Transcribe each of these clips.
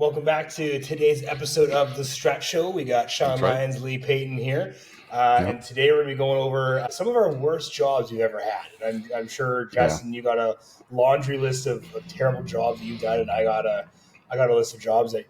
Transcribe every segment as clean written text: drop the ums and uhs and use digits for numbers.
Welcome back to today's episode of the Strat Show. We got Sean That's right. Lyons, Lee Payton here. Yep. And today we're going to be going over some of our worst jobs we've ever had. And I'm sure, Justin, you got a laundry list of terrible jobs that you've done, and I got a list of jobs that,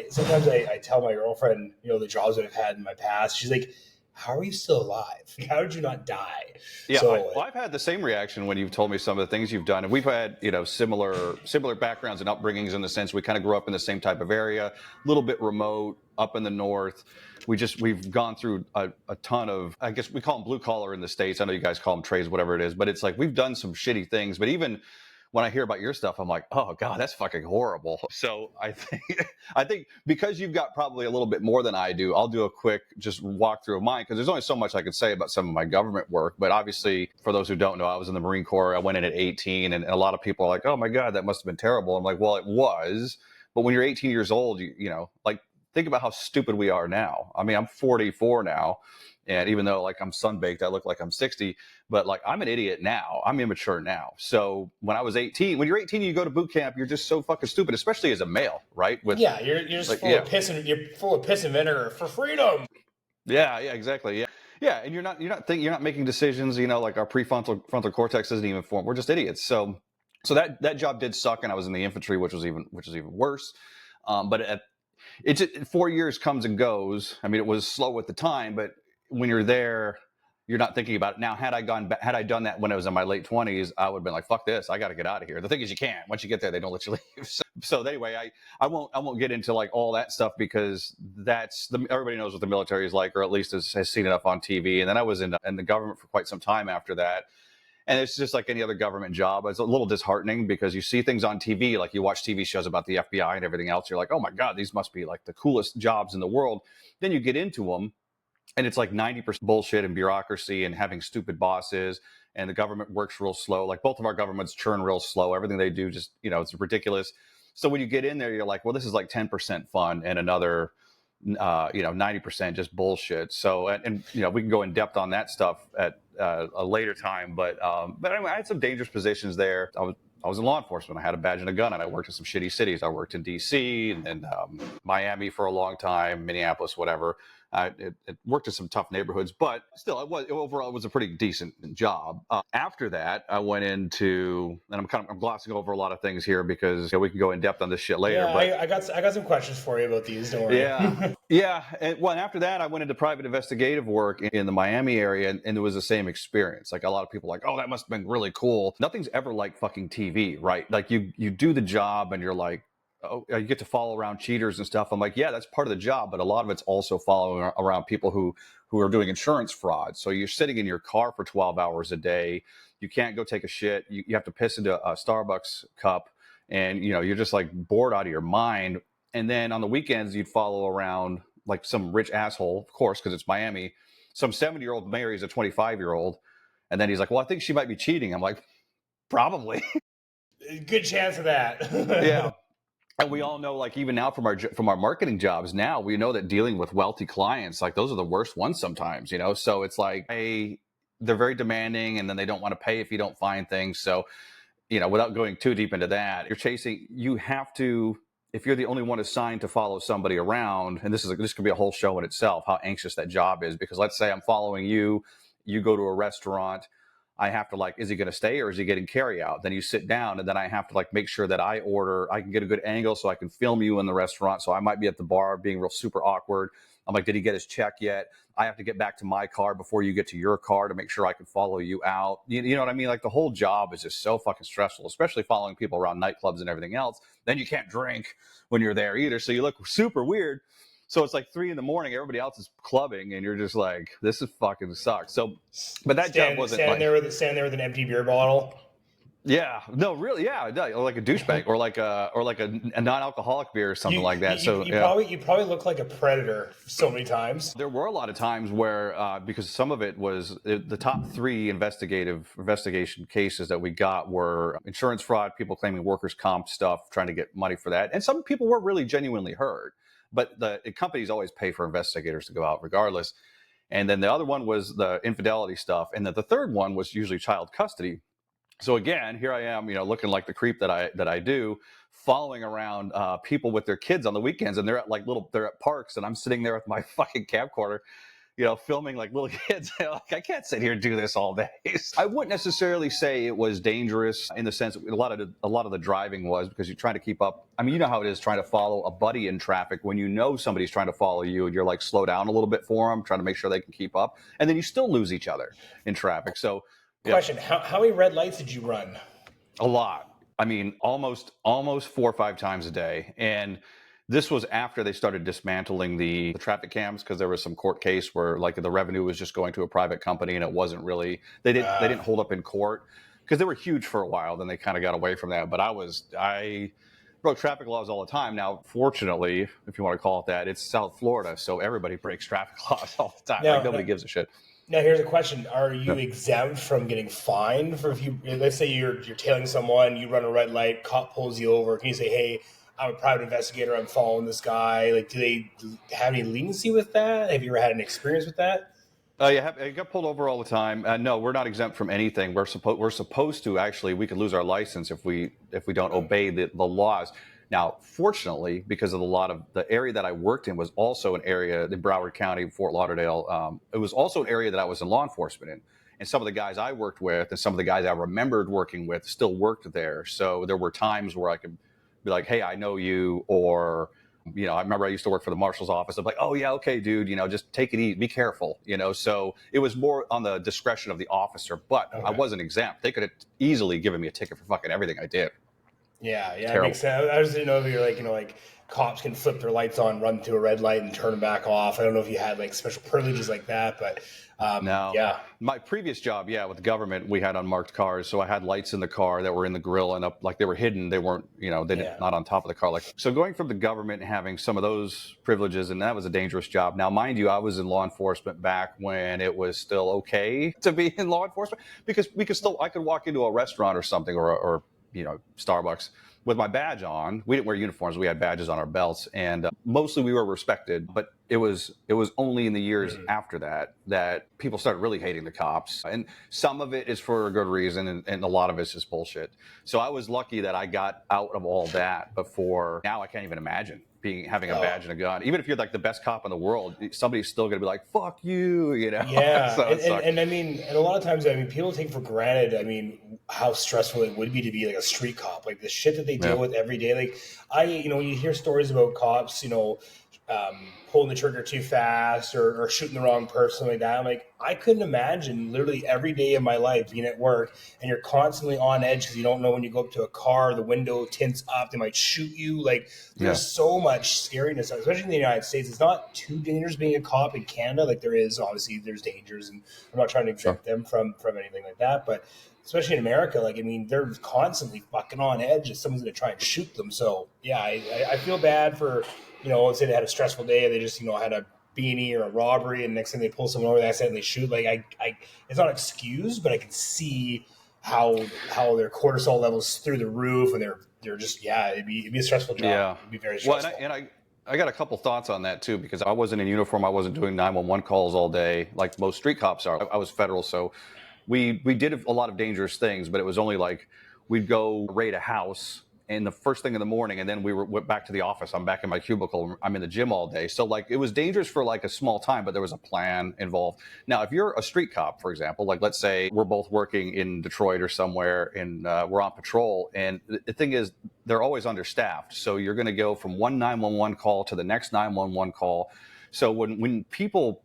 sometimes I tell my girlfriend, the jobs that I've had in my past. She's like, how are you still alive? How did you not die? Yeah, So, I've had the same reaction when you've told me some of the things you've done, and we've had similar backgrounds and upbringings in the sense we kind of grew up in the same type of area, a little bit remote, up in the north. We've gone through a ton of, I guess we call them blue collar in the States. I know you guys call them trades, whatever it is, but it's like we've done some shitty things. But even when I hear about your stuff, I'm like, oh God, that's fucking horrible. So I think because you've got probably a little bit more than I do, I'll do a quick just walk through of mine, because there's only so much I could say about some of my government work. But obviously, for those who don't know, I was in the Marine Corps. I went in at 18, and a lot of people are like, oh my God, that must have been terrible. I'm like, well, it was. But when you're 18 years old, think about how stupid we are now. I mean, I'm 44 now. And even though I'm sunbaked, I look like I'm 60, but I'm an idiot now. I'm immature now. So when I was 18, when you're 18, you go to boot camp, you're just so fucking stupid, especially as a male, right? you're just full of piss and you're full of piss and vinegar for freedom. Yeah, exactly. Yeah. Yeah, and you're not making decisions, like our frontal cortex isn't even formed. We're just idiots. So that job did suck, and I was in the infantry, which was even worse. But it's 4 years comes and goes. I mean, it was slow at the time, but when you're there, you're not thinking about it. Now, had I done that when I was in my late 20s, I would have been like, fuck this, I got to get out of here. The thing is, you can't. Once you get there, they don't let you leave. So anyway, I won't get into all that stuff, because everybody knows what the military is like, or at least has seen enough on TV. And then I was in the government for quite some time after that. And it's just like any other government job. It's a little disheartening, because you see things on TV, like you watch TV shows about the FBI and everything else. You're like, oh my God, these must be the coolest jobs in the world. Then you get into them, and it's 90% bullshit and bureaucracy and having stupid bosses, and the government works real slow. Both of our governments churn real slow. Everything they do just, it's ridiculous. So when you get in there, you're like, well, this is 10% fun and another 90% just bullshit. So, and we can go in depth on that stuff at a later time. But anyway, I had some dangerous positions there. I was in law enforcement. I had a badge and a gun, and I worked in some shitty cities. I worked in D.C. and Miami for a long time, Minneapolis, whatever. It worked in some tough neighborhoods, but still, overall it was a pretty decent job. After that, I went into, and I'm glossing over a lot of things here, because we can go in depth on this shit later. Yeah, but I got some questions for you about these. Don't worry. Yeah. And after that, I went into private investigative work in the Miami area, and it was the same experience. A lot of people are like, oh, that must have been really cool. Nothing's ever like fucking TV, right? You do the job, and you're like, oh, you get to follow around cheaters and stuff. I'm like, yeah, that's part of the job, but a lot of it's also following around people who are doing insurance fraud. So you're sitting in your car for 12 hours a day. You can't go take a shit. You have to piss into a Starbucks cup, and you're just bored out of your mind. And then on the weekends, you'd follow around some rich asshole, of course, because it's Miami. Some 70-year-old marries a 25-year-old, and then he's like, well, I think she might be cheating. I'm like, probably. Good chance of that. Yeah. And we all know, even now from our marketing jobs now, we know that dealing with wealthy clients, those are the worst ones sometimes, So it's they're very demanding, and then they don't want to pay if you don't find things. So, without going too deep into that, you have to, if you're the only one assigned to follow somebody around, and this could be a whole show in itself, how anxious that job is. Because let's say I'm following you, you go to a restaurant, I have to is he going to stay, or is he getting carry out? Then you sit down, and then I have to make sure that I can get a good angle so I can film you in the restaurant. So I might be at the bar being real super awkward. I'm like, did he get his check yet? I have to get back to my car before you get to your car to make sure I can follow you out. You know what I mean? The whole job is just so fucking stressful, especially following people around nightclubs and everything else. Then you can't drink when you're there either. So you look super weird. So it's 3 a.m, everybody else is clubbing, and you're just like, this is fucking sucks. So, but that job wasn't standing there with an empty beer bottle. Yeah, no, really, yeah, or like a douchebag, or a non-alcoholic beer or something like that. You probably look like a predator so many times. There were a lot of times where, because some of it was the top 3 investigation cases that we got were insurance fraud, people claiming workers' comp stuff, trying to get money for that, and some people were really genuinely hurt. But the companies always pay for investigators to go out regardless. And then the other one was the infidelity stuff, and then the third one was usually child custody. So again, here I am, looking like the creep that I do, following around people with their kids on the weekends, and they're at parks, and I'm sitting there with my fucking camcorder, filming like little kids. Like, I can't sit here and do this all day. I wouldn't necessarily say it was dangerous in the sense that a lot of the driving was, because you're trying to keep up. I mean, you know how it is trying to follow a buddy in traffic when you know somebody's trying to follow you, and you're like slow down a little bit for them, trying to make sure they can keep up, and then you still lose each other in traffic. So, yeah. Question: How many red lights did you run? A lot. I mean, almost 4 or 5 times a day. And this was after they started dismantling the traffic cams, because there was some court case where like the revenue was just going to a private company, and it wasn't really, they didn't hold up in court because they were huge for a while. Then they kind of got away from that. But I broke traffic laws all the time. Now, fortunately, if you want to call it that, it's South Florida, so everybody breaks traffic laws all the time. Like, nobody gives a shit. Now, here's a question: are you exempt from getting fined for, if you, let's say you're tailing someone, you run a red light, cop pulls you over? Can you say, "Hey, I'm a private investigator, I'm following this guy"? Like, do they have any leniency with that? Have you ever had an experience with that? Yeah, I got pulled over all the time. No, we're not exempt from anything. We're supposed to, actually. We could lose our license if we don't obey the laws. Now, fortunately, because of a lot of the area that I worked in was also an area in Broward County, Fort Lauderdale. It was also an area that I was in law enforcement in. And some of the guys I worked with and some of the guys I remembered working with still worked there. So there were times where I could be like, "Hey, I know you," or, I remember I used to work for the marshal's office. I'm like, "Oh yeah, okay, dude, just take it easy, be careful," So it was more on the discretion of the officer, but I wasn't exempt. They could have easily given me a ticket for fucking everything I did. Yeah, it makes sense. I just didn't know if you're like, like cops can flip their lights on, run to a red light, and turn them back off. I don't know if you had like special privileges like that, but no. Yeah. My previous job, with the government, we had unmarked cars, so I had lights in the car that were in the grill and up, like they were hidden. They weren't, not on top of the car. Like, so going from the government and having some of those privileges, and that was a dangerous job. Now, mind you, I was in law enforcement back when it was still okay to be in law enforcement, because I could walk into a restaurant or something, or Starbucks with my badge on. We didn't wear uniforms. We had badges on our belts, and mostly we were respected. But it was only in the years after that people started really hating the cops. And some of it is for a good reason, and a lot of it's just bullshit. So I was lucky that I got out of all that before. Now I can't even imagine having a badge and a gun. Even if you're like the best cop in the world, somebody's still going to be like, "Fuck you," Yeah, So and I mean, and a lot of times, I mean, people take for granted, I mean, how stressful it would be to be like a street cop, like the shit that they deal with every day. Like when you hear stories about cops, pulling the trigger too fast or shooting the wrong person like that. I'm like, I couldn't imagine literally every day of my life being at work and you're constantly on edge because you don't know when you go up to a car, the window tints up, they might shoot you. Like, there's so much scariness, especially in the United States. It's not too dangerous being a cop in Canada. Like, there is, obviously, there's dangers, and I'm not trying to exempt them from anything like that. But especially in America, like, I mean, they're constantly fucking on edge if someone's going to try and shoot them. So, yeah, I feel bad for, let's say they had a stressful day, they just, had a beanie or a robbery, and next thing they pull someone over, they accidentally shoot. Like, I it's not excused, but I can see how their cortisol levels through the roof, and they're just, it'd be a stressful job. Yeah. It'd be very stressful. Well, I got a couple thoughts on that too, because I wasn't in uniform. I wasn't doing 911 calls all day like most street cops are. I was federal, so we did a lot of dangerous things, but it was only like we'd go raid a house and the first thing in the morning, and then went back to the office. I'm back in my cubicle. I'm in the gym all day. So like it was dangerous for like a small time, but there was a plan involved. Now, if you're a street cop, for example, like let's say we're both working in Detroit or somewhere, and we're on patrol, and the thing is they're always understaffed. So you're going to go from one 911 call to the next 911 call. So when people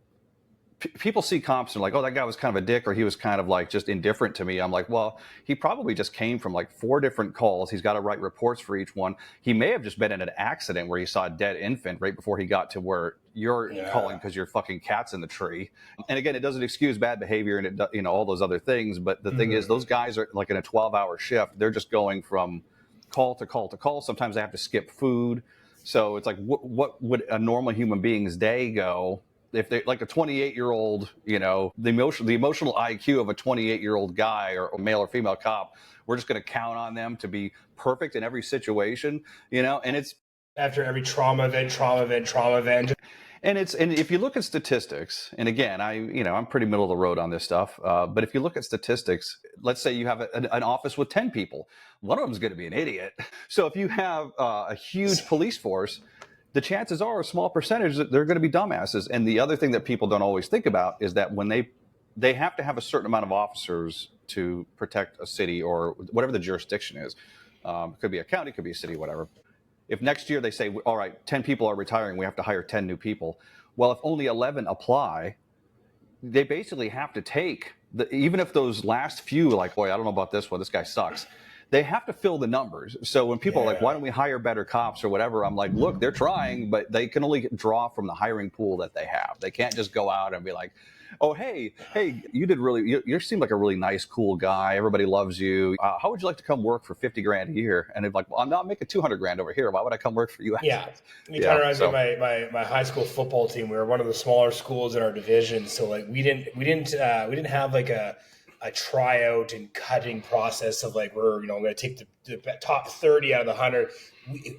see cops and like, "Oh, that guy was kind of a dick," or "He was kind of like just indifferent to me," I'm like, well, he probably just came from like 4 different calls. He's got to write reports for each one. He may have just been in an accident where he saw a dead infant right before he got to where you're calling because your fucking cat's in the tree. And again, it doesn't excuse bad behavior and it, all those other things. But the thing is, those guys are like in a 12-hour shift. They're just going from call to call to call. Sometimes they have to skip food. So it's like, what would a normal human being's day go? If they like a 28-year-old, the emotional IQ of a 28-year-old guy or male or female cop, we're just going to count on them to be perfect in every situation, and it's after every trauma event. And if you look at statistics, and again, I'm pretty middle of the road on this stuff. But if you look at statistics, let's say you have an office with 10 people, one of them is going to be an idiot. So if you have a huge police force, the chances are a small percentage that they're going to be dumbasses. And the other thing that people don't always think about is that when they have to have a certain amount of officers to protect a city or whatever the jurisdiction is. It could be a county, it could be a city, whatever. If next year they say, all right, 10 people are retiring, we have to hire 10 new people. Well, if only 11 apply, they basically have to take, even if those last few, like, boy, I don't know about this one, this guy sucks. They have to fill the numbers. So when people are like, why don't we hire better cops or whatever? I'm like, look, they're trying, but they can only draw from the hiring pool that they have. They can't just go out and be like, oh, hey, you seem like a really nice, cool guy. Everybody loves you. How would you like to come work for $50,000 a year? And they're like, well, I'm not making $200,000 over here. Why would I come work for you? Yeah. It kind of reminds me of my high school football team. We were one of the smaller schools in our division. So like we didn't have like a tryout and cutting process of like, we're, going to take the top 30 out of the 100.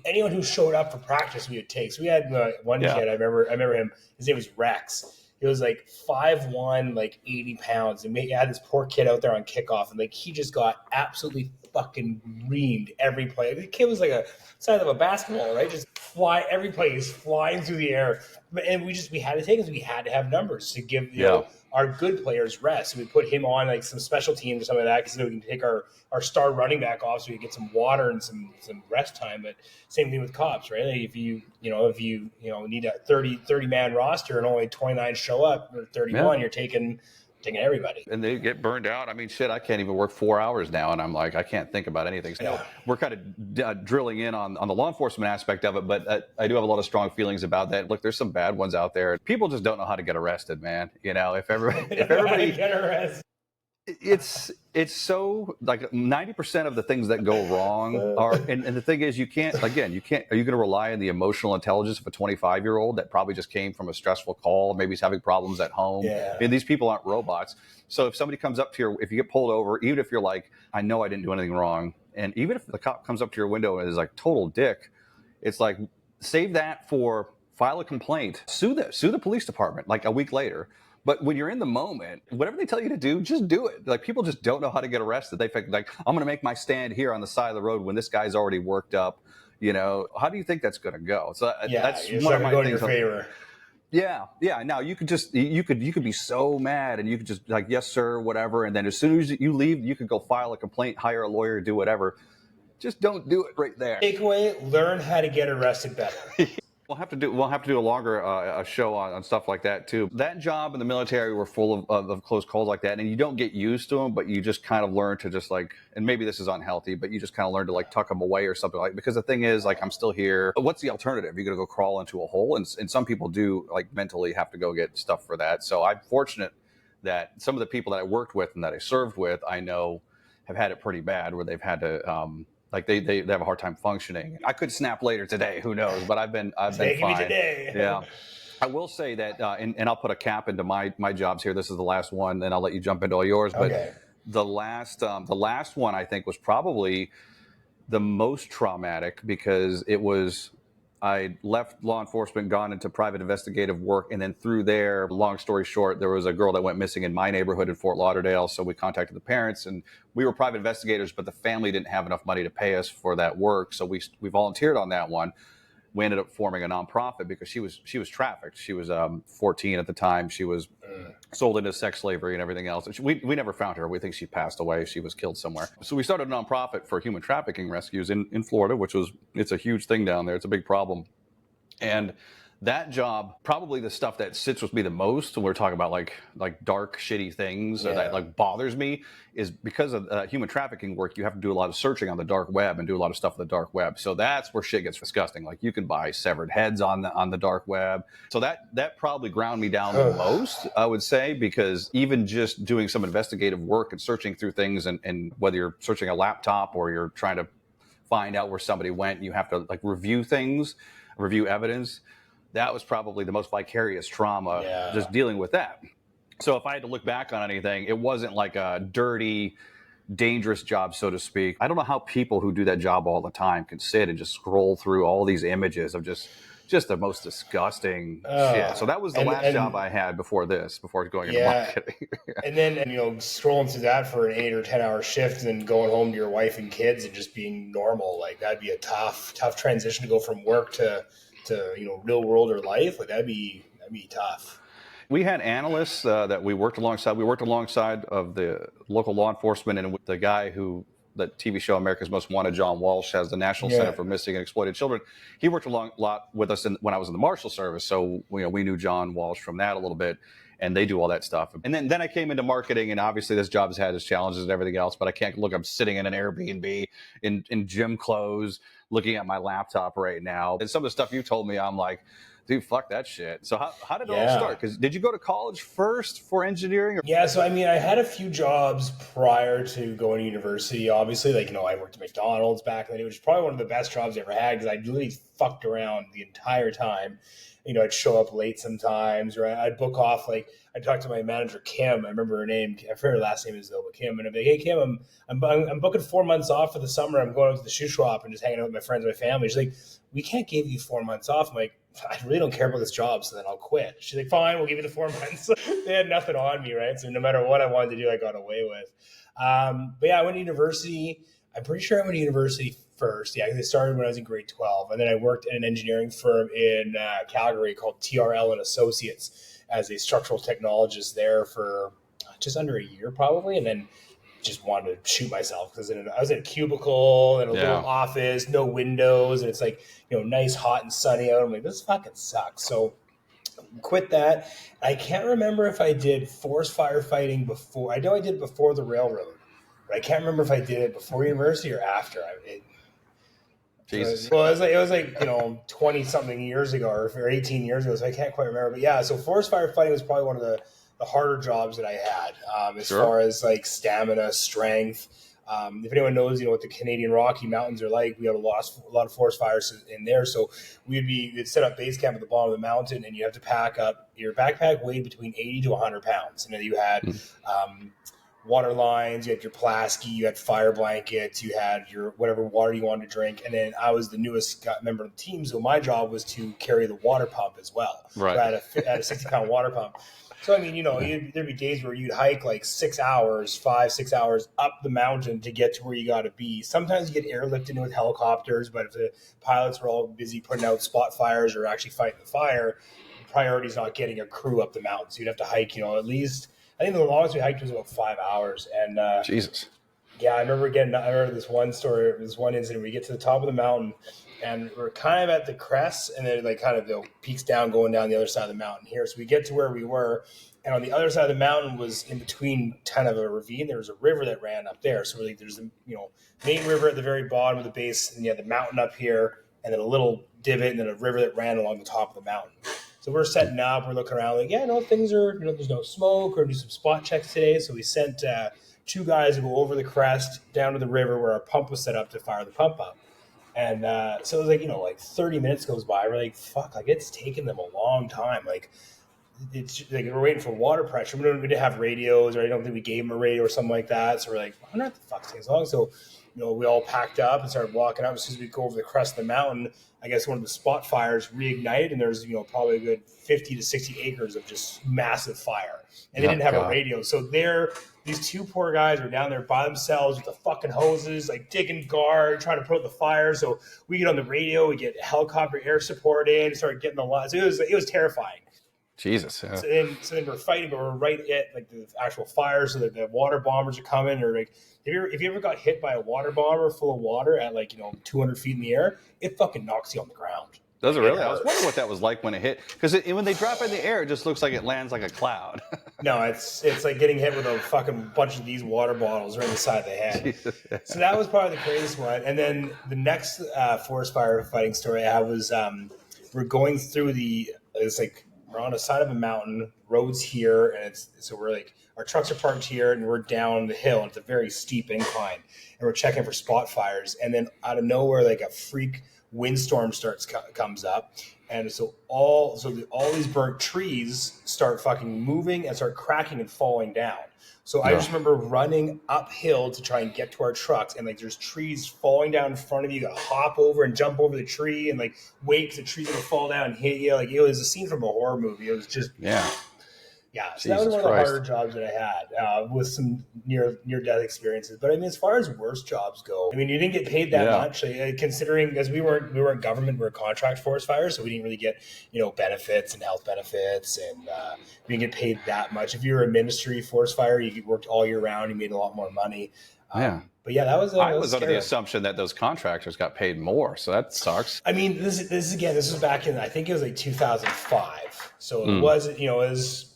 Anyone who showed up for practice, we would take. So we had one kid, I remember him, his name was Rex. He was like 5'1", like 80 pounds. And we had this poor kid out there on kickoff, and like he just got absolutely fucking reamed every play. The kid was like a size of a basketball, right? Just fly every play. He's flying through the air. And we had to take it. We had to have numbers to give our good players rest. So we put him on like some special teams or something like that, so we can take our star running back off, so we can get some water and some rest time. But same thing with cops, right? Like if you need a 30 man roster and only 29 show up, or 31, you're taking everybody. And they get burned out. I mean, shit, I can't even work 4 hours now, and I'm like, I can't think about anything. So we're kind of drilling in on the law enforcement aspect of it, but I do have a lot of strong feelings about that. Look, there's some bad ones out there. People just don't know how to get arrested, man. If everybody get arrested. It's so like 90% of the things that go wrong are, and the thing is, are you going to rely on the emotional intelligence of a 25-year-old that probably just came from a stressful call, maybe he's having problems at home? I mean, these people aren't robots. So if somebody comes up to if you get pulled over, even if you're like, I know I didn't do anything wrong, and even if the cop comes up to your window and is like total dick, it's like, save that for file a complaint, sue the police department like a week later. But when you're in the moment, whatever they tell you to do, just do it. Like, people just don't know how to get arrested. They think like, I'm going to make my stand here on the side of the road when this guy's already worked up. How do you think that's going to go? So that's one of my things. In your favor. Yeah. Now you could be so mad, and you could just like, yes, sir, whatever. And then as soon as you leave, you could go file a complaint, hire a lawyer, do whatever. Just don't do it right there. Takeaway: learn how to get arrested better. We'll have to do a longer a show on stuff like that too. That job in the military were full of close calls like that, and you don't get used to them, but you just kind of learn to just like, and maybe this is unhealthy, but you just kind of learn to like tuck them away or something like. Because the thing is, like, I'm still here. What's the alternative? You're gonna go crawl into a hole, and some people do like mentally have to go get stuff for that. So I'm fortunate that some of the people that I worked with and that I served with, I know, have had it pretty bad, where they've had to. Like they have a hard time functioning. I could snap later today, who knows? But I've been fine. Today. Yeah, I will say that, and I'll put a cap into my jobs here. This is the last one, and I'll let you jump into all yours. But the last one I think was probably the most traumatic, because it was, I left law enforcement, gone into private investigative work, and then through there, long story short, there was a girl that went missing in my neighborhood in Fort Lauderdale. So we contacted the parents, and we were private investigators, but the family didn't have enough money to pay us for that work. So we volunteered on that one. We ended up forming a nonprofit because she was trafficked. She was 14 at the time. She was sold into sex slavery and everything else. We never found her. We think she passed away. She was killed somewhere. So we started a nonprofit for human trafficking rescues in Florida, it's a huge thing down there. It's a big problem. And that job, probably the stuff that sits with me the most, when we're talking about like dark, shitty things that like bothers me, is because of human trafficking work, you have to do a lot of searching on the dark web and do a lot of stuff on the dark web. So that's where shit gets disgusting. Like, you can buy severed heads on the dark web. So that probably ground me down the most, I would say, because even just doing some investigative work and searching through things, and whether you're searching a laptop or you're trying to find out where somebody went, you have to like review evidence. That was probably the most vicarious trauma, just dealing with that. So if I had to look back on anything, it wasn't like a dirty, dangerous job, so to speak. I don't know how people who do that job all the time can sit and just scroll through all these images of just just the most disgusting shit. So that was the last job I had before going into marketing. And then, scrolling through that for an 8 or 10 hour shift and then going home to your wife and kids and just being normal, like that'd be a tough transition to go from work to real world or life. Like that'd be tough. We had analysts that we worked alongside. We worked alongside of the local law enforcement, and the guy who that TV show America's Most Wanted, John Walsh, has the National Center for Missing and Exploited Children. He worked a lot with us when I was in the Marshal Service, so we knew John Walsh from that a little bit, and they do all that stuff. And then I came into marketing, and obviously this job has had its challenges and everything else, but I can't look. I'm sitting in an Airbnb in gym clothes, looking at my laptop right now, and some of the stuff you told me, I'm like, dude, fuck that shit. So how did it all start? Because did you go to college first for engineering? Yeah, so I had a few jobs prior to going to university. Obviously, I worked at McDonald's back then. It was probably one of the best jobs I ever had because I literally fucked around the entire time. I'd show up late sometimes, or I'd book off. Like I'd talk to my manager Kim. I remember her name. I forget her last name is though, but Kim. And I'd be like, "Hey Kim, I'm booking 4 months off for the summer. I'm going out to the shoe shop and just hanging out with my friends, and my family." She's like, "We can't give you 4 months off." I'm like, "I really don't care about this job, so then I'll quit." She's like, "Fine, we'll give you the 4 months." They had nothing on me, right? So no matter what I wanted to do, I got away with. But yeah, I went to university. I'm pretty sure I went to university first. Yeah, because I started when I was in grade 12. And then I worked at an engineering firm in Calgary called TRL and Associates as a structural technologist there for just under a year probably. And then just wanted to shoot myself because I was in a cubicle in a little office, no windows. And it's like, nice, hot and sunny out. I'm like, this fucking sucks. So quit that. I can't remember if I did forest firefighting before. I know I did it before the railroad. But I can't remember if I did it before university or after. Jesus. Well, it was like 20 something years ago or 18 years ago, so I can't quite remember. But yeah, so forest firefighting was probably one of the harder jobs that I had as far as like stamina, strength. If anyone knows, what the Canadian Rocky Mountains are like, we have a lot of forest fires in there. So we'd set up base camp at the bottom of the mountain, and you have to pack up your backpack weighed between 80 to 100 pounds. And then you had water lines, you had your Pulaski, you had fire blankets, you had your whatever water you wanted to drink. And then I was the newest member of the team, so my job was to carry the water pump as well. Right. So I had a 60-pound water pump. So, there'd be days where you'd hike like 6 hours, 5-6 hours up the mountain to get to where you got to be. Sometimes you get airlifted in with helicopters, but if the pilots were all busy putting out spot fires or actually fighting the fire, the priority is not getting a crew up the mountain. So you'd have to hike, at least, I think the longest we hiked was about 5 hours. And Jesus. Yeah, I remember this one story, this one incident. We get to the top of the mountain, and we're kind of at the crest, and then like kind of peaks down, going down the other side of the mountain here. So we get to where we were, and on the other side of the mountain was in between kind of a ravine. There was a river that ran up there. So like there's the main river at the very bottom of the base, and you had the mountain up here, and then a little divot, and then a river that ran along the top of the mountain. So we're setting up, we're looking around like, things are, there's no smoke, or do some spot checks today. So we sent 2 guys to go over the crest down to the river where our pump was set up to fire the pump up. And so it was like 30 minutes goes by. We're like, fuck, like it's taken them a long time. Like it's like we're waiting for water pressure. We didn't have radios, or I don't think we gave them a radio or something like that. So we're like, I wonder what the fuck's taking so long. So, we all packed up and started walking up. As soon as we go over the crest of the mountain, I guess one of the spot fires reignited, and there's, probably a good 50 to 60 acres of just massive fire. And they didn't have a radio. So these 2 poor guys were down there by themselves with the fucking hoses, like digging guard, trying to put out the fire. So we get on the radio, we get helicopter air support in, start getting the lights. It was terrifying. Jesus. Yeah. So then we're fighting, but we're right at like the actual fire. So that the water bombers are coming, or like, if you ever got hit by a water bomber full of water at 200 feet in the air, it fucking knocks you on the ground. Does it really? I was wondering what that was like when it hit, because when they drop in the air, it just looks like it lands like a cloud. No, it's like getting hit with a fucking bunch of these water bottles right in the side of the head. Jesus. So that was probably the craziest one. And then the next forest firefighting story I have was we're going through we're on the side of a mountain, roads here, and we're like, our trucks are parked here, and we're down the hill, and it's a very steep incline, and we're checking for spot fires, and then out of nowhere, like a freak windstorm comes up, and so all these burnt trees start fucking moving and start cracking and falling down. So I just remember running uphill to try and get to our trucks, and like there's trees falling down in front of you. You gotta hop over and jump over the tree and like wait because the tree's gonna fall down and hit you. Like it was a scene from a horror movie. It was just So that was one of the harder jobs that I had with some near death experiences. But I mean, as far as worst jobs go, I mean, you didn't get paid that much, considering as we weren't government, we were contract forest fires, so we didn't really get benefits and health benefits, and we didn't get paid that much. If you were a ministry forest fire, you worked all year round, you made a lot more money. But yeah, that was. I was under the assumption that those contractors got paid more, so that sucks. I mean, this was back in, I think it was like 2005, so it was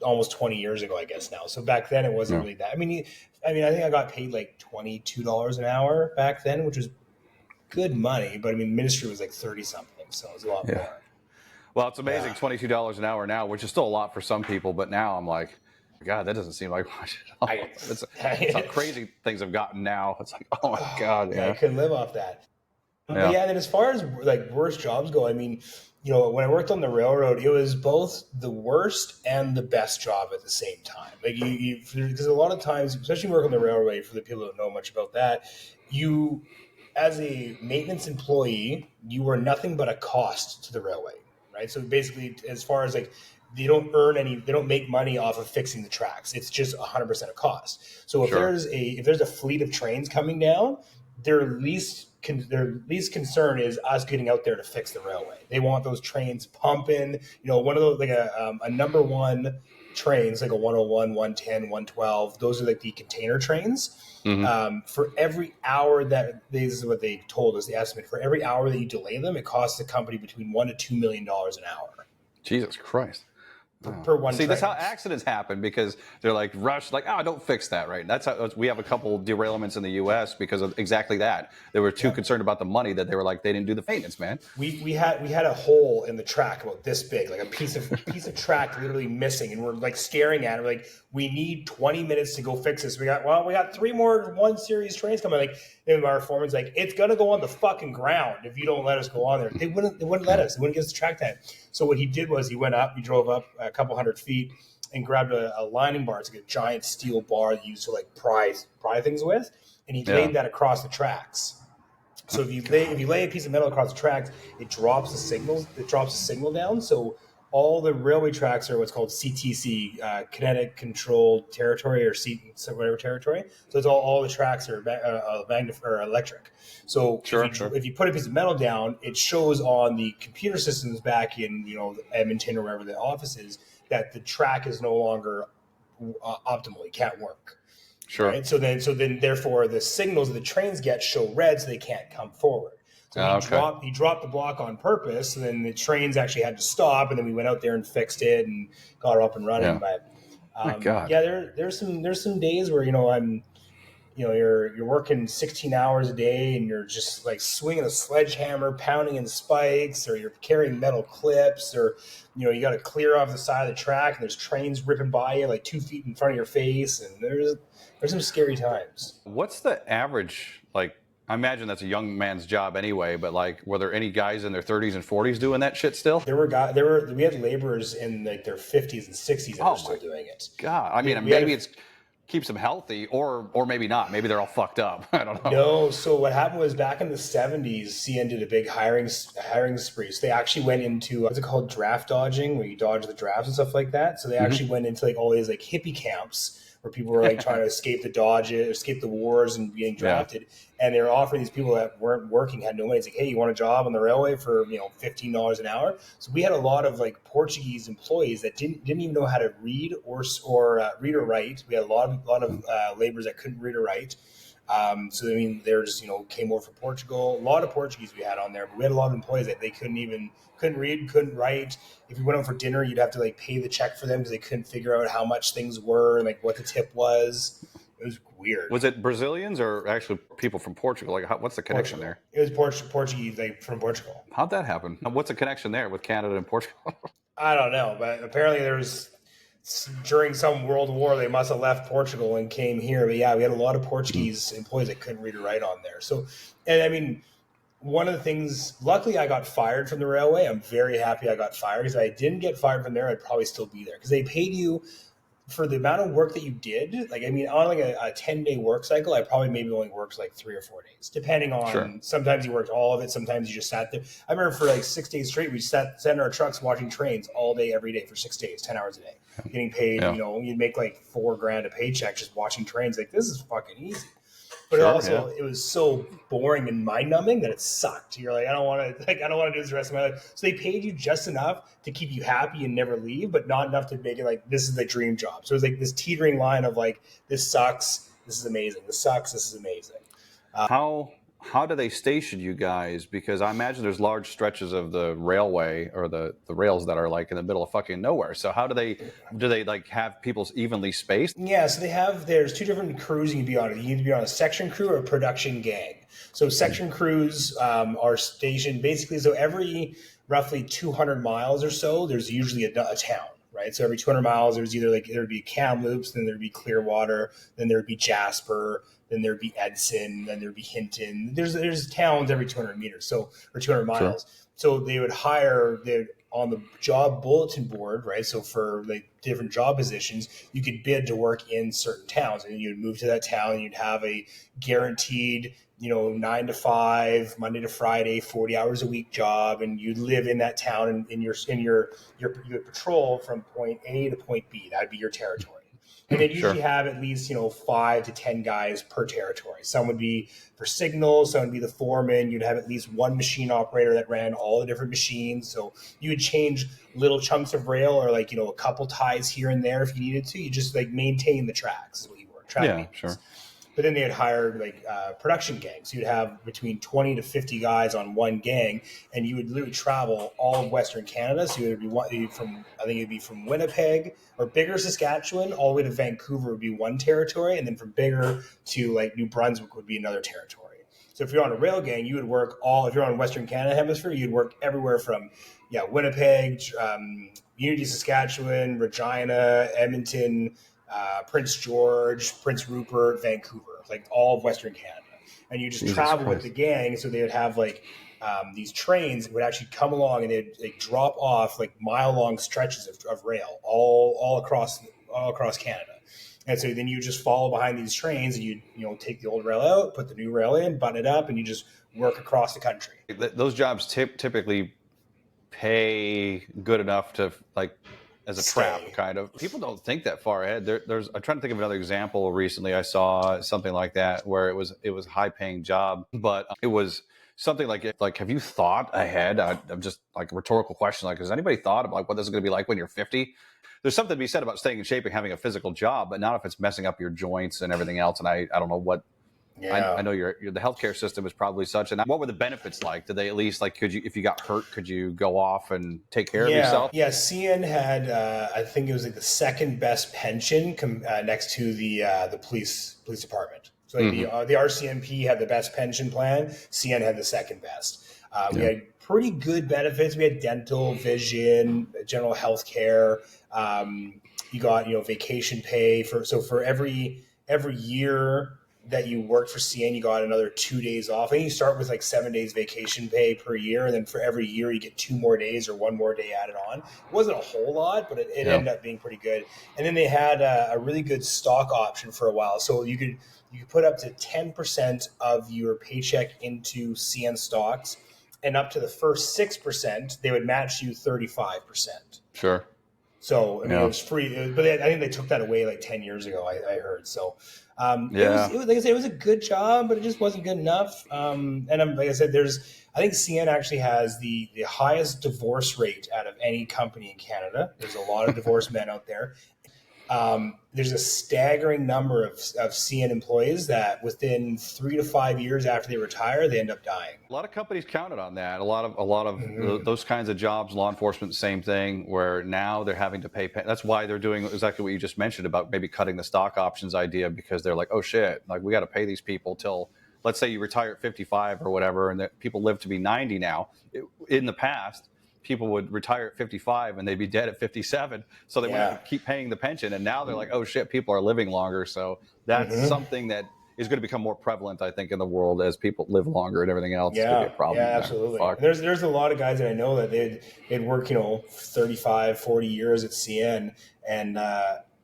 almost 20 years ago, I guess now. So back then it wasn't really that. I mean, I think I got paid like $22 an hour back then, which was good money. But I mean, ministry was like 30 something, so it was a lot more. Well, it's amazing, $22 an hour now, which is still a lot for some people. But now I'm like, God, that doesn't seem like much at all. It's how crazy things have gotten now. It's like, oh my God, I couldn't live off that. But yeah, and then as far as like worst jobs go, I mean, when I worked on the railroad, it was both the worst and the best job at the same time. Like because a lot of times, especially working on the railway, for the people who don't know much about that, you, as a maintenance employee, you were nothing but a cost to the railway, right? So basically, as far as like, they don't make money off of fixing the tracks. It's just 100% a cost. So if there's a fleet of trains coming down, their least concern is us getting out there to fix the railway. They want those trains pumping. One of those, like a number one trains, like a 101, 110, 112. Those are like the container trains. For every hour this is what they told us, the estimate, for every hour that you delay them, it costs the company between $1 to $2 million an hour. Jesus Christ. Per one train. That's how accidents happen, because they're like rushed, like, don't fix that, right? That's how we have a couple derailments in the U.S. because of exactly that. They were too concerned about the money that they were like, they didn't do the maintenance, man. We had a hole in the track about this big, like a piece of track literally missing, and we're like staring at it, like, we need 20 minutes to go fix this. We got 3 more 1 series trains coming. Like, and our foreman's like, it's gonna go on the fucking ground if you don't let us go on there. They wouldn't let us. They wouldn't give us the track time. So what he did was he drove up a couple hundred feet and grabbed a lining bar. It's like a giant steel bar that you use to like pry things with, and he laid that across the tracks. So if you lay a piece of metal across the tracks, it drops the signal down. So all the railway tracks are what's called CTC, kinetic controlled territory, or whatever territory. So it's all the tracks are electric. So if you put a piece of metal down, it shows on the computer systems back in Edmonton or wherever the office is that the track is no longer optimal. It can't work. Sure. Right? So then therefore the signals that the trains get show red, so they can't come forward. So he dropped the block on purpose, and then the trains actually had to stop, and then we went out there and fixed it and got her up and running. But my God. there's some days where you're working 16 hours a day, and you're just like swinging a sledgehammer, pounding in spikes, or you're carrying metal clips, or you got to clear off the side of the track, and there's trains ripping by you like 2 feet in front of your face, and there's some scary times. What's the average, like? I imagine that's a young man's job anyway, but like, were there any guys in their 30s and 40s doing that shit still? We had laborers in like their 50s and 60s that were still doing it. God, I mean, maybe it keeps them healthy, or maybe not. Maybe they're all fucked up. I don't know. No, so what happened was back in the 70s, CN did a big hiring spree. So they actually went into, what's it called, draft dodging, where you dodge the drafts and stuff like that. So they actually went into like all these like hippie camps where people were like trying to escape the wars and being drafted. And they were offering these people that weren't working, had no money. It's like, hey, you want a job on the railway for $15 an hour? So we had a lot of like Portuguese employees that didn't even know how to read or read or write. We had a lot of laborers that couldn't read or write. So I mean, they were just came over from Portugal. A lot of Portuguese we had on there, but we had a lot of employees that they couldn't read, couldn't write. If you went out for dinner, you'd have to like pay the check for them because they couldn't figure out how much things were and like what the tip was. It was weird. Was it Brazilians or actually people from Portugal? Like, what's the connection there? It was Portuguese, like from Portugal. How'd that happen? What's the connection there with Canada and Portugal? I don't know, but apparently during some world war, they must have left Portugal and came here. But yeah, we had a lot of Portuguese employees that couldn't read or write on there. So, and I mean, one of the things, luckily I got fired from the railway. I'm very happy I got fired, because if I didn't get fired from there, I'd probably still be there, because they paid you for the amount of work that you did, like, I mean, on like a 10-day work cycle, I probably maybe only worked like 3 or 4 days, depending on, sometimes you worked all of it. Sometimes you just sat there. I remember for like 6 days straight, we sat in our trucks watching trains all day, every day for 6 days, 10 hours a day, getting paid, you know, you'd make like $4,000 a paycheck just watching trains. Like, this is fucking easy. But it was so boring and mind numbing that it sucked. You're like, I don't want to do this the rest of my life. So they paid you just enough to keep you happy and never leave, but not enough to make it like, this is the dream job. So it was like this teetering line of like, this sucks, this is amazing. This sucks, this is amazing. How do they station you guys? Because I imagine there's large stretches of the railway or the rails that are like in the middle of fucking nowhere. So how do they like have people evenly spaced? Yeah, so there's 2 different crews you can be on. You need to be on a section crew or a production gang. So section crews are stationed basically, so every roughly 200 miles or so, there's usually a town, right? So every 200 miles, there's either like, there'd be Kamloops, then there'd be Clearwater, then there'd be Jasper, then there'd be Edson, then there'd be Hinton. There's towns every 200 meters, or 200 miles. Sure. So they would on the job bulletin board, right? So for like different job positions, you could bid to work in certain towns, and you'd move to that town, and you'd have a guaranteed, 9 to 5, Monday to Friday, 40 hours a week job, and you'd live in that town, and you would patrol from point A to point B. That'd be your territory. And they'd usually have at least, 5 to 10 guys per territory. Some would be for signals, some would be the foreman. You'd have at least one machine operator that ran all the different machines. So you would change little chunks of rail or like, a couple ties here and there if you needed to. You just like maintain the tracks is what you were. Sure. But then they had hired like production gangs. You'd have between 20 to 50 guys on one gang, and you would literally travel all of Western Canada. So it'd be from Winnipeg or Bigger, Saskatchewan, all the way to Vancouver would be one territory, and then from Bigger to like New Brunswick would be another territory. So if you're on a rail gang, you would work if you're on Western Canada hemisphere, you'd work everywhere from Winnipeg, Unity, Saskatchewan, Regina, Edmonton, Prince George, Prince Rupert, Vancouver, like all of Western Canada. And you just travel with the gang. So they would have like these trains that would actually come along, and they'd drop off like mile-long stretches of rail all across Canada. And so then you just follow behind these trains, and you take the old rail out, put the new rail in, button it up, and you just work across the country. Those jobs typically pay good enough to like, as a trap, kind of. People don't think that far ahead. I'm trying to think of another example. Recently, I saw something like that where it was a high paying job, but it was something like have you thought ahead? I'm just like a rhetorical question. Like, has anybody thought about what this is going to be like when you're 50? There's something to be said about staying in shape and having a physical job, but not if it's messing up your joints and everything else. And I don't know what. Yeah. I know the healthcare system is probably such. And what were the benefits like? Did they at least if you got hurt, could you go off and take care of yourself? Yeah, CN had I think it was like the second best pension next to the police department. So like the RCMP had the best pension plan. CN had the second best. We had pretty good benefits. We had dental, vision, general health care. You got vacation pay for every year that you worked for CN, you got another 2 days off. I think you start with like 7 days vacation pay per year, and then for every year you get 2 more days or 1 more day added on. It wasn't a whole lot, but it ended up being pretty good. And then they had a really good stock option for a while, so you could put up to 10% of your paycheck into CN stocks, and up to the first 6%, they would match you 35%. Sure. So I mean, it was free, but I think they took that away like 10 years ago. I heard so. It was like I said, it was a good job, but it just wasn't good enough. And like I said, I think CN actually has the highest divorce rate out of any company in Canada. There's a lot of divorced men out there. There's a staggering number of CN employees that within 3 to 5 years after they retire, they end up dying. A lot of companies counted on that. A lot of those kinds of jobs, law enforcement, same thing, where now they're having to pay. That's why they're doing exactly what you just mentioned about maybe cutting the stock options idea, because they're like, oh shit, like we got to pay these people till, let's say you retire at 55 or whatever, and that people live to be 90 now. In the past, people would retire at 55 and they'd be dead at 57. So they wouldn't keep paying the pension. And now they're like, oh shit, people are living longer. So that's something that is going to become more prevalent, I think, in the world as people live longer and everything else. Yeah, it's going to be a problem. Yeah, absolutely. There's a lot of guys that I know that they'd work, 35, 40 years at CN. And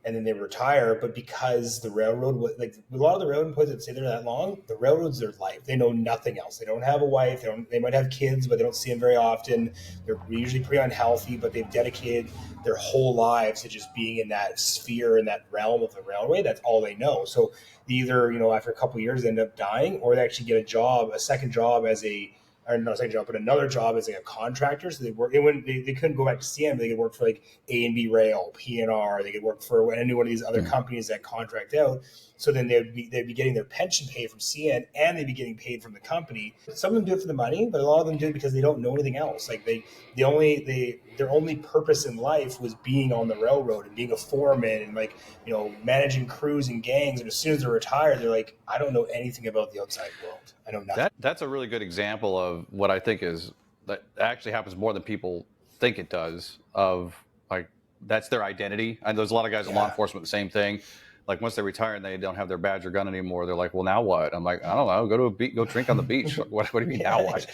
and then they retire. But because the railroad, like a lot of the railroad employees that stay there that long, the railroad's their life. They know nothing else. They don't have a wife. They might have kids, but they don't see them very often. They're usually pretty unhealthy, but they've dedicated their whole lives to just being in that sphere, in that realm of the railway. That's all they know. So they either, after a couple of years, they end up dying, or they actually get a second job as a, or not a second job, but another job as like a contractor. So they couldn't go back to CN, but they could work for like A&B Rail, PNR. They could work for any one of these other companies that contract out. So then they'd be getting their pension paid from CN, and they'd be getting paid from the company. Some of them do it for the money, but a lot of them do it because they don't know anything else. Like their only purpose in life was being on the railroad and being a foreman and like, managing crews and gangs. And as soon as they're retired, they're like, I don't know anything about the outside world. I know nothing. That's a really good example of what I think is that actually happens more than people think it does. Of like, that's their identity. And there's a lot of guys in law enforcement, the same thing. Like once they retire and they don't have their badge or gun anymore, they're like, well, now what? I'm like, I don't know. Go drink on the beach. What do you mean now what?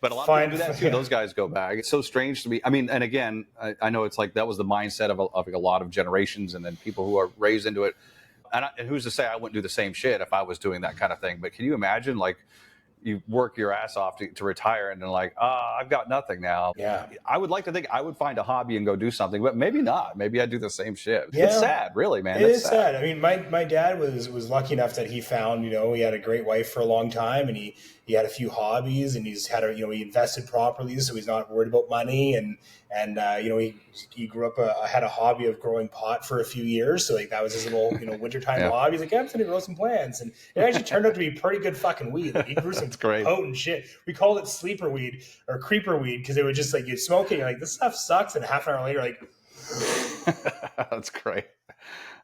But a lot of people do that too. Those guys go back. It's so strange to me. I mean, and again, I know it's like that was the mindset of a lot of generations, and then people who are raised into it. And who's to say I wouldn't do the same shit if I was doing that kind of thing? But can you imagine, like, you work your ass off to retire, and then like, I've got nothing now. Yeah. I would like to think I would find a hobby and go do something, but maybe not. Maybe I'd do the same shit. Yeah. It's sad, really, man. It is sad. I mean, my dad was lucky enough that he found, he had a great wife for a long time, and he had a few hobbies, and he's had he invested properly, so he's not worried about money, and he grew up had a hobby of growing pot for a few years, so like that was his little wintertime hobby. He's like, I'm just gonna grow some plants, and it actually turned out to be pretty good fucking weed. Like, he grew some potent shit. We called it sleeper weed or creeper weed because it would just like you'd smoke it, and you're like, this stuff sucks, and half an hour later, like. That's great.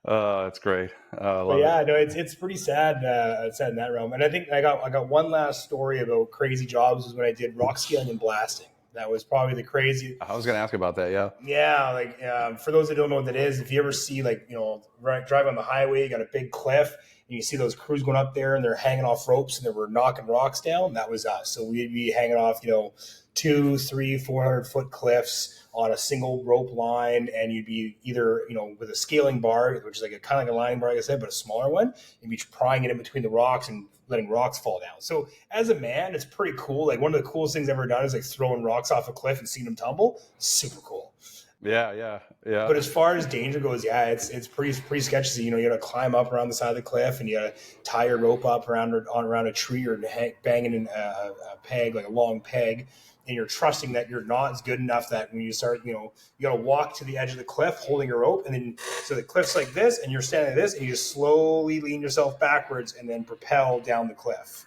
That's great. It's pretty sad. Sad in that realm. And I think I got one last story about crazy jobs was when I did rock scaling and blasting. That was probably the crazy. I was going to ask about that. Yeah. Yeah. Like for those that don't know what that is, if you ever see drive on the highway, you got a big cliff, and you see those crews going up there and they're hanging off ropes and they were knocking rocks down. That was us. So we'd be hanging off, 200, 300, 400-foot cliffs on a single rope line, and you'd be either with a scaling bar, which is like kind of like a lining bar, like I said, but a smaller one. You'd be prying it in between the rocks and letting rocks fall down. So as a man, it's pretty cool. Like one of the coolest things I've ever done is like throwing rocks off a cliff and seeing them tumble. Super cool. Yeah. But as far as danger goes, it's pretty sketchy. So, you got to climb up around the side of the cliff, and you got to tie your rope up around a tree or banging in a peg, like a long peg. And you're trusting that your knot is good enough that when you start, you got to walk to the edge of the cliff holding your rope. And then, so the cliff's like this, and you're standing like this, and you just slowly lean yourself backwards and then propel down the cliff.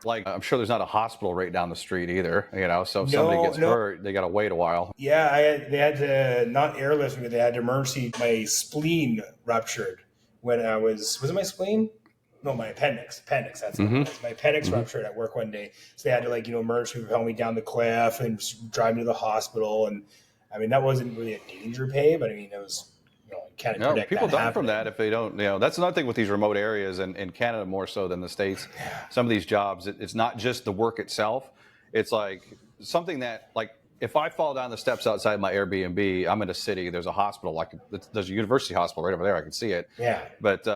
Like, I'm sure there's not a hospital right down the street either, so if somebody gets hurt, they got to wait a while. Yeah, they had to not airlift me, but they had to emergency. My spleen ruptured when I was it my spleen? No, my appendix. That's what it was. My appendix ruptured at work one day. So they had to emergency propel me down the cliff and drive me to the hospital. And I mean, that wasn't really a danger pay, but I mean, it was, kind of predict people that die from that if they don't, that's another thing with these remote areas, and in Canada more so than the States. Some of these jobs, it's not just the work itself. It's like something that, like, if I fall down the steps outside my Airbnb, I'm in a city, there's a hospital, like there's a university hospital right over there, I can see it. Yeah. But,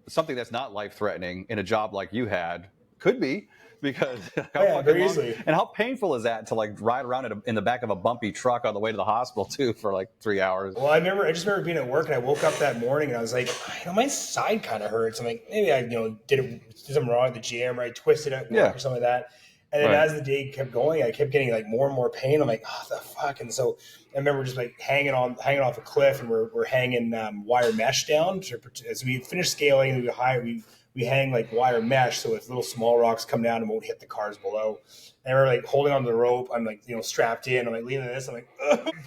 something that's not life-threatening in a job like you had could be, because very easily. And how painful is that to ride around in the back of a bumpy truck on the way to the hospital too for 3 hours? Well, I just remember being at work, and I woke up that morning and I was like, my side kind of hurts. I'm like, maybe I did something wrong at the gym, or I twisted at work or something like that. And then as the day kept going, I kept getting more and more pain. I'm like, oh, the fuck. And so I remember just hanging off a cliff, and we're hanging wire mesh down. So we finished scaling, and we hang wire mesh, so if little small rocks come down, it won't hit the cars below. And we're holding onto the rope. I'm strapped in. I'm leaning this. I'm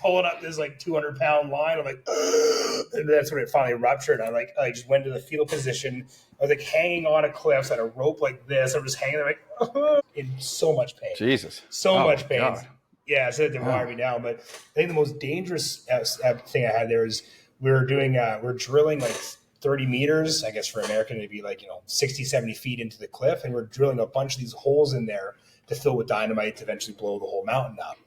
pulling up this 200-pound line. I'm and that's when it finally ruptured. I just went to the fetal position. I was hanging on a cliff, so I had a rope like this. I'm just hanging there in so much pain. Jesus, so much pain. God. Yeah, so they wire me down. But I think the most dangerous thing I had there is we're drilling 30 meters, I guess for American, it'd be 60, 70 feet into the cliff. And we're drilling a bunch of these holes in there to fill with dynamite to eventually blow the whole mountain up.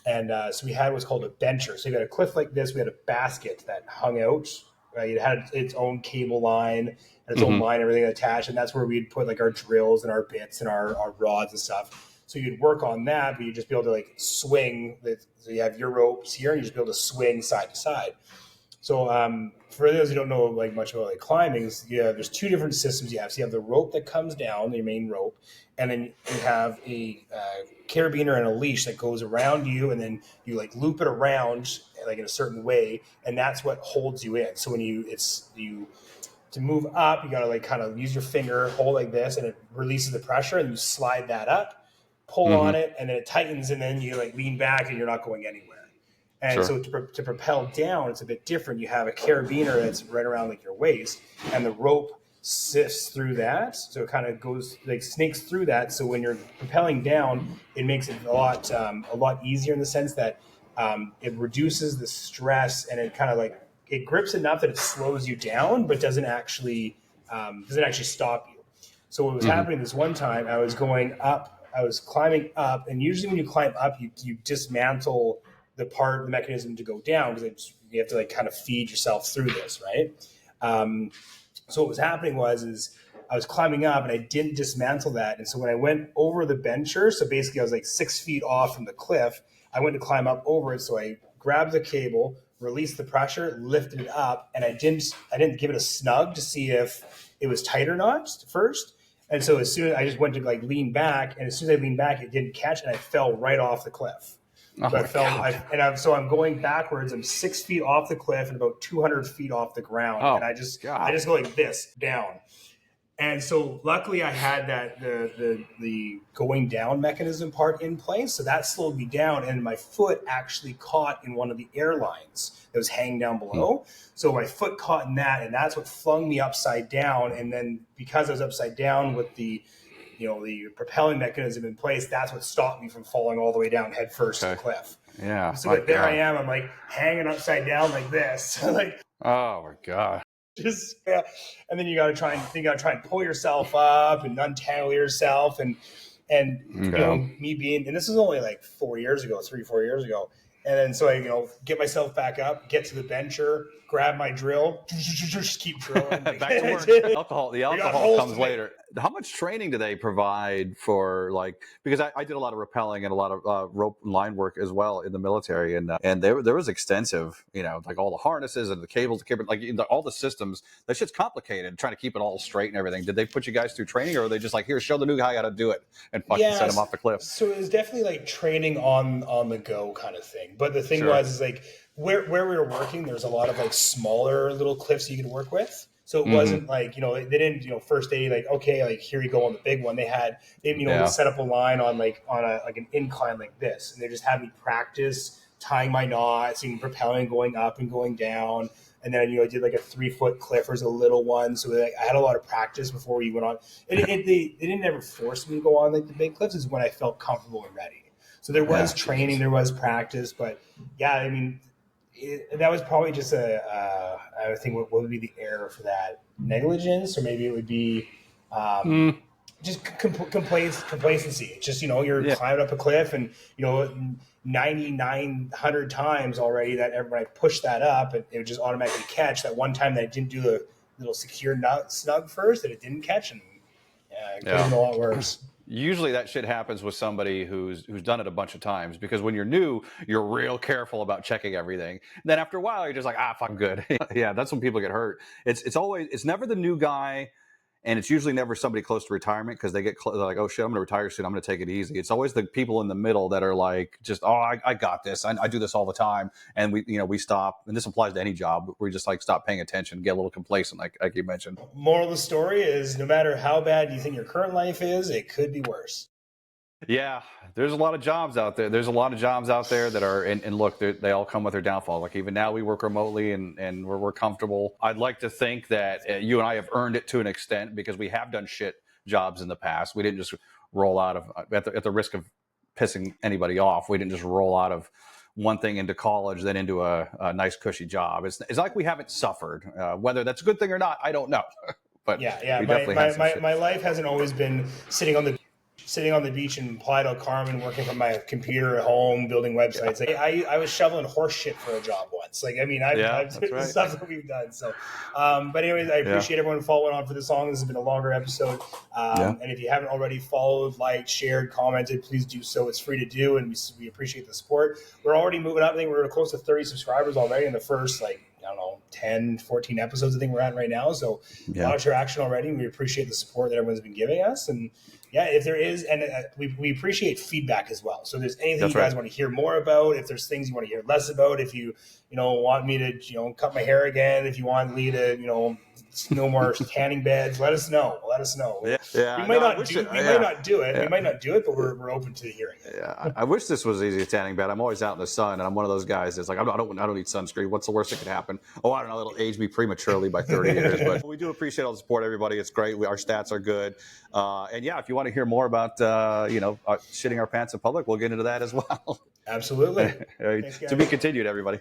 And so we had what's called a bencher. So you got a cliff like this. We had a basket that hung out It had its own cable line and its own line, everything attached, and that's where we'd put like our drills and our bits and our rods and stuff. So you'd work on that, but you'd just be able to like swing. So you have your ropes here, and you just be able to swing side to side. So for those who don't know like much about like climbing, there's two different systems you have. So you have the rope that comes down, the main rope, and then you have a carabiner and a leash that goes around you, and then you like loop it around like in a certain way, and that's what holds you in. So when you to move up, you gotta like kind of use your finger, hold like this, and it releases the pressure, and you slide that up, pull on it, and then it tightens, and then you like lean back, and you're not going anywhere. And so to propel down, it's a bit different. You have a carabiner that's right around like your waist, and the rope sifts through that. So it kind of goes like snakes through that. So when you're propelling down, it makes it a lot easier in the sense that it reduces the stress, and it kind of like it grips enough that it slows you down, but doesn't actually stop you. So what was happening this one time, I was going up, I was climbing up, and usually when you climb up, you dismantle the mechanism to go down, because you have to like kind of feed yourself through this, right? So what was happening was I was climbing up and I didn't dismantle that. And so when I went over the bencher, so basically I was like 6 feet off from the cliff, I went to climb up over it. So I grabbed the cable, released the pressure, lifted it up, and I didn't give it a snug to see if it was tight or not first. And so as soon as I just went to like lean back, and as soon as I leaned back, it didn't catch, and I fell right off the cliff. So I'm going backwards. I'm 6 feet off the cliff and about 200 feet off the ground. And I just go like this down. And so luckily I had that the going down mechanism part in place. So that slowed me down, and my foot actually caught in one of the airlines that was hanging down below. So my foot caught in that, and that's what flung me upside down. And then because I was upside down with the propelling mechanism in place, that's what stopped me from falling all the way down head first to the cliff. Yeah. So like, there I am. I'm like hanging upside down like this. Like, oh my God. And then you got to try and pull yourself up and untangle yourself. And me being, and this was only like 4 years ago, 3-4 years ago. And then so I, get myself back up, get to the bencher, grab my drill, just keep drilling. Back to work. The alcohol comes later. How much training do they provide for, like, because I did a lot of rappelling and a lot of rope and line work as well in the military, and there was extensive, like all the harnesses and the cables, like all the systems. That shit's complicated, trying to keep it all straight and everything. Did they put you guys through training, or are they just like, here, show the new guy how to do it, and fucking send him off the cliff? So it was definitely like training on the go kind of thing. But the thing is like where we were working, there's a lot of like smaller little cliffs you could work with. So it wasn't like, they didn't, first day, like, okay, like here you go on the big one. They set up a line on an incline like this. And they just had me practice tying my knots and propelling, going up and going down. And then, I did like a 3-foot cliff. There's a little one. So I had a lot of practice before we went on. They didn't ever force me to go on like the big cliffs. Is when I felt comfortable and ready. So there was training, there was practice, but that was probably just I think what would be the error for that? Negligence, or maybe it would be just complacency. It's just, you're climbing up a cliff, and 9,900 times already that when I pushed that up, it would just automatically catch. That one time that I didn't do the little secure snug first, that it didn't catch, and it could have been a lot worse. Usually that shit happens with somebody who's done it a bunch of times, because when you're new, you're real careful about checking everything. Then after a while, you're just like, fuck, good. Yeah, that's when people get hurt. It's never the new guy, and it's usually never somebody close to retirement, because they're like, oh shit, I'm going to retire soon, I'm going to take it easy. It's always the people in the middle that are like, just, I got this. I do this all the time. And we stop, and this applies to any job, we just like stop paying attention, get a little complacent, like you mentioned. Moral of the story is, no matter how bad you think your current life is, it could be worse. Yeah, there's a lot of jobs out there. There's a lot of jobs out there that are, and look, they all come with their downfall. Like even now we work remotely and we're comfortable. I'd like to think that you and I have earned it to an extent, because we have done shit jobs in the past. We didn't just roll out of, at the risk of pissing anybody off, we didn't just roll out of one thing into college, then into a nice cushy job. It's like we haven't suffered. Whether that's a good thing or not, I don't know. But my life hasn't always been sitting on the sitting on the beach in Playa del Carmen, working from my computer at home, building websites. Like, I was shoveling horse shit for a job once. Like, I mean, I've that's right. stuff that we've done. So, but anyways, I appreciate everyone following on for this song. This has been a longer episode. And if you haven't already followed, liked, shared, commented, please do so. It's free to do, and we appreciate the support. We're already moving up. I think we're close to 30 subscribers already in the first, like, I don't know, 10, 14 episodes I think we're at right now. So a lot of traction already. We appreciate the support that everyone's been giving us. And yeah, if there is, and we appreciate feedback as well. So if there's anything you guys want to hear more about, if there's things you want to hear less about, if you want me to, cut my hair again, if you want me to, no more tanning beds, let us know. We might not do it. We might not do it, but we're open to hearing it. Yeah, I wish this was easy, a tanning bed. I'm always out in the sun, and I'm one of those guys that's like, I don't need sunscreen. What's the worst that could happen? Oh, I don't know. It'll age me prematurely by 30 years. But we do appreciate all the support, everybody. It's great. Our stats are good. And yeah, if you want to hear more about, shitting our pants in public, we'll get into that as well. Absolutely. To be continued, everybody.